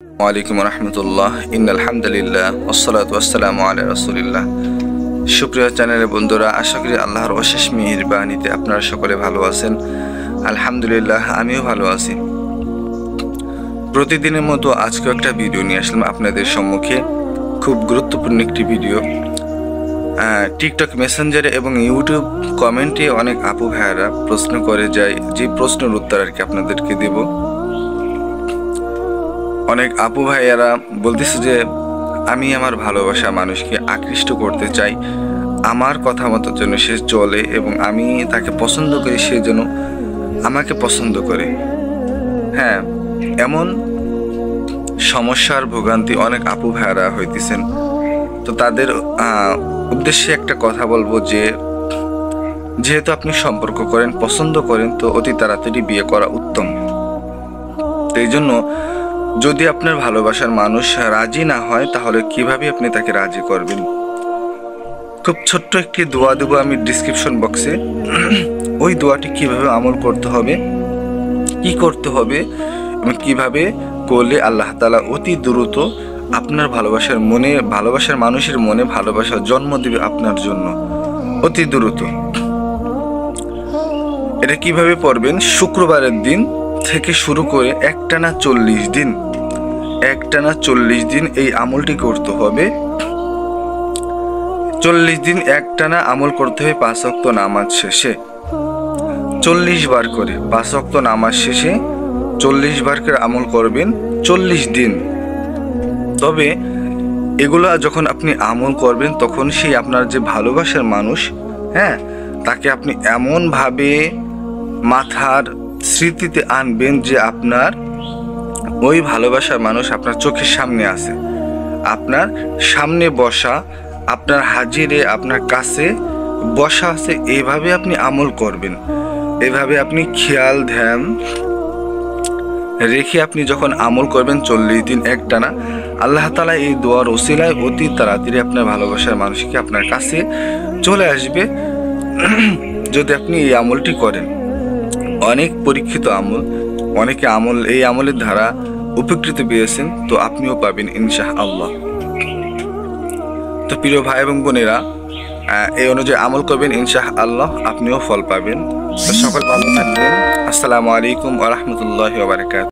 ওয়ালাইকুম রহমতুল্লাহ ইন্নালহামদুলিল্লাহ ওয়াসসালাতু ওয়াসসালামু আলা রাসূলিল্লাহ। সুপ্রিয় চ্যানেলের বন্ধুরা, আশা করি আল্লাহর অশেষ মেহেরবানিতে আপনারা সকলে ভালো আছেন। আলহামদুলিল্লাহ, আমিও ভালো আছি। প্রতিদিনের মতো আজকেও একটা ভিডিও নিয়ে আসলাম আপনাদের সম্মুখে। খুব গুরুত্বপূর্ণ একটি ভিডিও। টিকটক মেসেঞ্জারে এবং ইউটিউব কমেন্টে অনেক আপু ভাইয়ারা প্রশ্ন করে যায়, যে প্রশ্নের উত্তর আর কি আপনাদেরকে দেব। অনেক আপু ভাইয়ারা বলতেছে যে আমি আমার ভালোবাসা মানুষকে আকৃষ্ট করতে চাই, আমার কথা মতো যেন সে চলে এবং আমি তাকে পছন্দ করি, সে যেন আমাকে পছন্দ করে। হ্যাঁ, এমন সমস্যার ভোগান্তি অনেক আপু ভাইয়ারা হইতেছেন। তো তাদের উদ্দেশ্যে একটা কথা বলবো যে যেহেতু আপনি সম্পর্ক করেন, পছন্দ করেন, তো অতি তাড়াতাড়ি বিয়ে করা উত্তম। তো এই জন্য যদি আপনার ভালোবাসার মানুষ রাজি না হয়, তাহলে কিভাবে আপনি তাকে রাজি করবেন? খুব ছোট্ট একটি দোয়া দেবো আমি ডিসক্রিপশন বক্সে। ওই দোয়াটি কিভাবে আমল করতে হবে, কি করতে হবে এবং কিভাবে করলে আল্লাহ তাআলা অতি দ্রুত আপনার ভালোবাসার মানুষের মনে ভালোবাসা জন্ম দেবে আপনার জন্য অতি দ্রুত। এটা কিভাবে পড়বেন? শুক্রবারের দিন থেকে শুরু করে একটানা 40 দিন এই আমলটি করতে হবে। 40 দিন একটানা আমল করতে হবে 5 ওয়াক্ত নামাজ শেষে 40 বার করে। 5 ওয়াক্ত নামাজ শেষে 40 বার করে আমল করবেন 40 দিন। তবে এগুলা যখন আপনি আমল করবেন, তখন সেই আপনার যে ভালোবাসার মানুষ, হ্যাঁ, তাকে আপনি এমনভাবে মাথার স্মৃতিতে আনবেন যে আপনার ওই ভালোবাসার মানুষ আপনার চোখের সামনে আছে, আপনার সামনে বসা, আপনার হাজিরে আপনার কাছে বসা আছে। এইভাবে আপনি আমল করবেন। এভাবে আপনি খেয়াল ধ্যান রেখে আপনি যখন আমল করবেন 40 দিন একটানা, আল্লাহ তাআলা এই দোয়ার ওসিলায় অতি তাড়াতাড়ি আপনার ভালোবাসার মানুষকে আপনার কাছে চলে আসবে যদি আপনি এই আমলটি করেন। অনেক পরীক্ষিত আমল, অনেকে এই আমলের দ্বারা উপকৃত পেয়েছেন, তো আপনিও পাবেন ইনশাআল্লাহ। তো প্রিয় ভাই এবং বোনেরা, এই অনুযায়ী আমল করবেন, ইনশাআল্লাহ আপনিও ফল পাবেন। তো সকল ভালো থাকবেন। আসসালামু আলাইকুম ওয়া রাহমাতুল্লাহি ওয়া বারাকাতুহু।